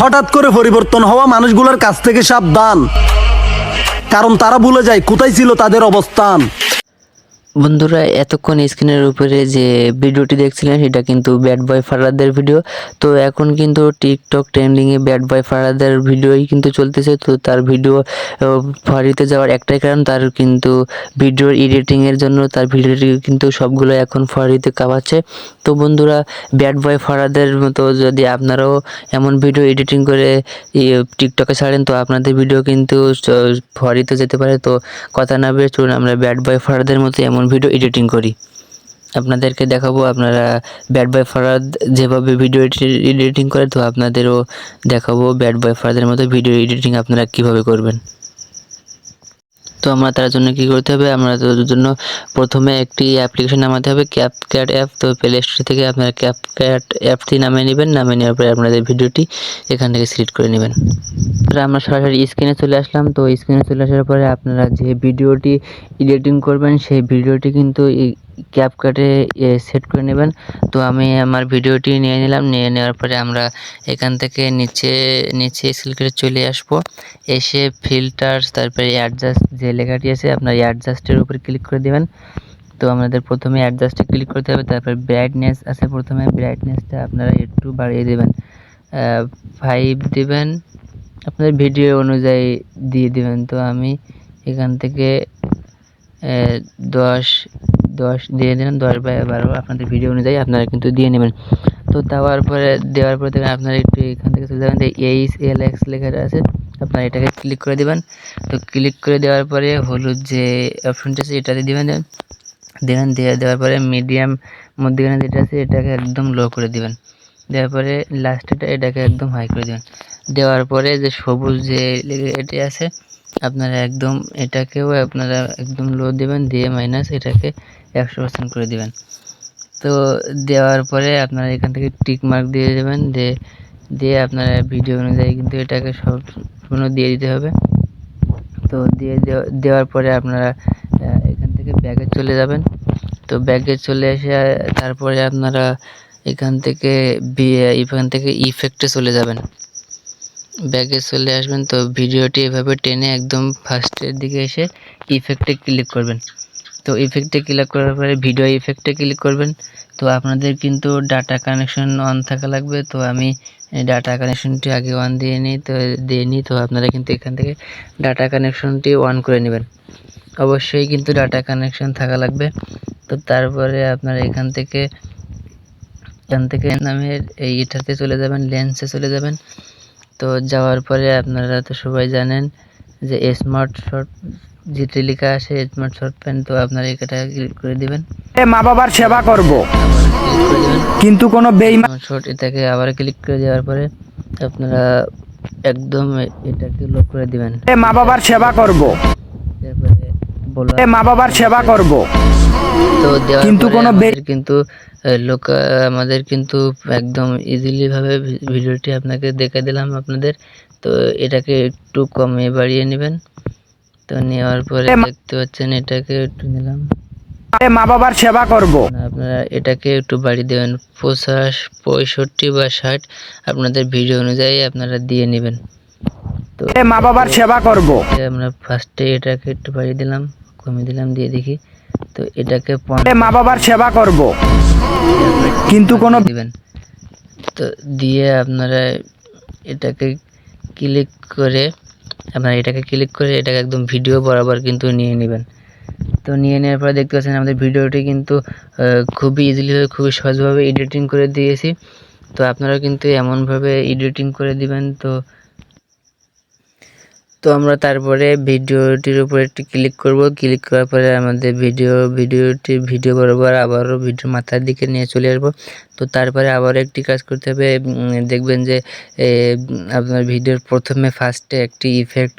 হঠাৎ করে পরিবর্তন হওয়া মানুষগুলোর কাছ থেকে সাবধান, কারণ তারা ভুলে যায় কোথায় ছিল তাদের অবস্থান। বন্ধুরা, এতক্ষণ স্ক্রিনের উপরে যে ভিডিওটি দেখছিলেন সেটা কিন্তু ব্যাড বয় ফারহাদের ভিডিও। তো এখন কিন্তু টিকটক ট্রেন্ডিংয়ে ব্যাড বয় ফারহাদের ভিডিওই কিন্তু চলতেছে। তো তার ভিডিও ফারিতে যাওয়ার একটাই কারণ, তার কিন্তু ভিডিওর এডিটিংয়ের জন্য তার ভিডিওটি কিন্তু সবগুলো এখন ফারিতে কাঁপাচ্ছে। তো বন্ধুরা, ব্যাড বয় ফারহাদের মতো যদি আপনারাও এমন ভিডিও এডিটিং করে টিকটকে ছাড়েন, তো আপনাদের ভিডিও কিন্তু ফারিতে যেতে পারে। তো কথা না বের চলুন আমরা ব্যাড বয় ফারহাদের মতো এমন ভিডিও এডিটিং করি, আপনাদেরকে দেখাবো। আপনারা ব্যাড বয় ফারহাদ যেভাবে ভিডিও এডিটিং করে, তো আপনাদেরও দেখাবো ব্যাড বয় ফারহাদের মতো ভিডিও এডিটিং আপনারা কিভাবে করবেন। তো আমরা তার জন্য কি করতে হবে, আমরা তার জন্য প্রথমে একটি অ্যাপ্লিকেশন নামাতে হবে, ক্যাপকাট অ্যাপ। তো প্লে স্টোর থেকে আপনারা ক্যাপকাট অ্যাপটি নামিয়ে নেবেন। নামিয়ে নেওয়ার পরে আপনাদের ভিডিওটি এখান থেকে সিলেক্ট করে নেবেন। আমরা সরাসরি স্ক্রিনে চলে আসলাম। তো স্ক্রিনে চলে আসার পরে আপনারা যে ভিডিওটি এডিটিং করবেন সেই ভিডিওটি কিন্তু ক্যাপকাটে সেট করে নেবেন। তো আমি আমার ভিডিওটি নিয়ে নিলাম। নিয়ে নেওয়ার পরে আমরা এখান থেকে নিচে স্ক্রল চলে আসবো। এসে ফিল্টার্স, তারপরে অ্যাডজাস্ট যে লেখাটি আছে আপনার অ্যাডজাস্টের উপর ক্লিক করে দেবেন। তো আমাদের প্রথমে অ্যাডজাস্টে ক্লিক করতে হবে। তারপর ব্রাইটনেস আছে, প্রথমে ব্রাইটনেসটা আপনারা একটু বাড়িয়ে দেবেন, 5 দেবেন, আপনাদের ভিডিও অনুযায়ী দিয়ে দেবেন। তো আমি এখান থেকে 10 দিয়ে দিলাম, 10/12 আপনাদের ভিডিও অনুযায়ী আপনারা কিন্তু দিয়ে নেবেন। তো দেওয়ার পরে দেখবেন আপনারা একটু এখান থেকে চলে যাবেন, যে HLX লেখাটা আছে আপনারা এটাকে ক্লিক করে দেবেন। তো ক্লিক করে দেওয়ার পরে হলুদ যে অপশনটা আছে এটাতে দেওয়ার পরে মিডিয়াম মধ্যখানে যেটা আছে এটাকে একদম লো করে দিবেন। দেওয়ার পরে লাস্টেটা এটাকে একদম হাই করে দেবেন। দেওয়ার পরে যে সবুজ যে এটি আছে আপনারা একদম এটাকেও আপনারা একদম লো দেবেন, দিয়ে মাইনাস এটাকে 100% করে দেবেন। তো দেওয়ার পরে আপনারা এখান থেকে টিক মার্ক দিয়ে দেবেন, দিয়ে আপনারা ভিডিও অনুযায়ী কিন্তু এটাকে সম্পূর্ণ দিয়ে দিতে হবে। তো দেওয়ার পরে আপনারা এখান থেকে ব্যাগে চলে যাবেন। তো ব্যাগে চলে এসে তারপরে আপনারা এখান থেকে ইফেক্টে চলে যাবেন, ব্যাগে চলে আসবেন। তো ভিডিওটি এভাবে টেনে একদম ফার্স্টের দিকে এসে ইফেক্টে ক্লিক করবেন। তো ইফেক্টে ক্লিক করার পরে ভিডিও ইফেক্টে ক্লিক করবেন। তো আপনাদের কিন্তু ডাটা কানেকশন অন থাকা লাগবে। তো আমি ডাটা কানেকশনটি আগে অন দিয়ে নিই। তো আপনারা কিন্তু এখান থেকে ডাটা কানেকশনটি অন করে নেবেন, অবশ্যই কিন্তু ডাটা কানেকশন থাকা লাগবে। তো তারপরে আপনারা এখান থেকে নামের এটাতে চলে যাবেন, লেন্সে চলে যাবেন। তো যাওয়ার পরে আপনারা তো সবাই জানেন যে স্মার্ট শট যেটি লেখা আছে স্মার্ট শট পেন, তো আপনারা এটা ক্লিক করে দিবেন। মা বাবার সেবা করব, কিন্তু কোনো বেঈমান শট এটাকে আবার ক্লিক করে দেওয়ার পরে আপনারা একদম এটাকে লক করে দিবেন। মা বাবার সেবা করব, তারপরে মা বাবার সেবা করব, তো কিন্তু কোনো কিন্তু লোক আমাদের কিন্তু একদম ইজিলি ভাবে ভিডিওটি আপনাকে দেখে দিলাম আপনাদের। তো এটাকে একটু কমিয়ে বাড়িয়ে নেবেন। তো নেওয়ার পরে দেখতে পাচ্ছেন এটাকে একটু নিলাম, মা বাবার সেবা করব, আপনারা এটাকে একটু বাড়িয়ে দেবেন, 50, 65 বা 60 আপনাদের ভিডিও অনুযায়ী আপনারা দিয়ে নেবেন। তো মা বাবার সেবা করব, আমরা ফার্স্টে এটাকে একটু বাড়িয়ে দিলাম, কমিয়ে দিলাম, দিয়ে দেখি। তো এটাকে মা বাবার সেবা করব, কিন্তু কোনো দিবেন। তো দিয়ে আপনারা এটাকে ক্লিক করে এটাকে একদম ভিডিও বরাবর কিন্তু নিয়ে নেবেন। তো নিয়ে নেওয়ার পরে দেখতে পাচ্ছেন আমাদের ভিডিওটি কিন্তু খুবই ইজিলিভাবে, খুবই সহজভাবে এডিটিং করে দিয়েছি। তো আপনারা কিন্তু এমনভাবে এডিটিং করে দিবেন। তো আমরা তারপরে ভিডিওটির উপর একটি ক্লিক করব। ক্লিক করার পরে আমাদের ভিডিও বরাবর আবারও ভিডিও মাথার দিকে নিয়ে চলে আসবো। তো তারপরে আবার একটি কাজ করতে হবে, দেখবেন যে আপনার ভিডিওর প্রথমে ফার্স্টে একটি ইফেক্ট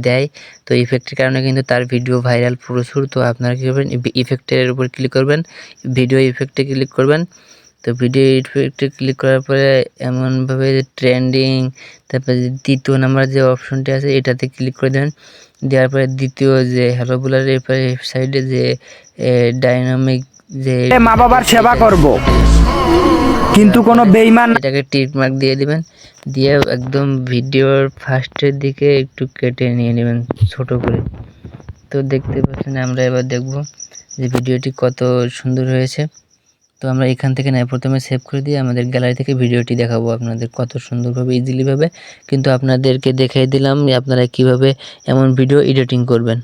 দেয়। তো ইফেক্টের কারণে কিন্তু তার ভিডিও ভাইরাল প্রচুর। তো আপনারা কী করবেন, ইফেক্টের উপর ক্লিক করবেন, ভিডিও ইফেক্টে ক্লিক করবেন। তো ভিডিও ইফেক্টে ক্লিক করার পরে এমনভাবে ট্রেন্ডিং, তারপরে দ্বিতীয় নাম্বার যে অপশনটি আছে এটাতে ক্লিক করে দেবেন। দেওয়ার পরে দ্বিতীয় যে হ্যালো বলার এরপরে সাইডে যে ডাইনামিক যে মা বাবার সেবা করব, কিন্তু কোনো বেঈমান এটাকে টিক মার্ক দিয়ে দিবেন, দিয়ে একদম ভিডিওর ফার্স্টের দিকে একটু কেটে নিয়ে নেবেন ছোট করে। তো দেখতে পাচ্ছেন, আমরা এবার দেখব যে ভিডিওটি কত সুন্দর হয়েছে। তো আমরা এখান থেকে না প্রথমে সেভ করে দিয়ে আমাদের গ্যালারি থেকে ভিডিওটি দেখাবো আপনাদের কত সুন্দরভাবে ইজিলিভাবে, কিন্তু আপনাদেরকে দেখিয়ে দিলাম আপনারা কিভাবে এমন ভিডিও এডিটিং করবেন।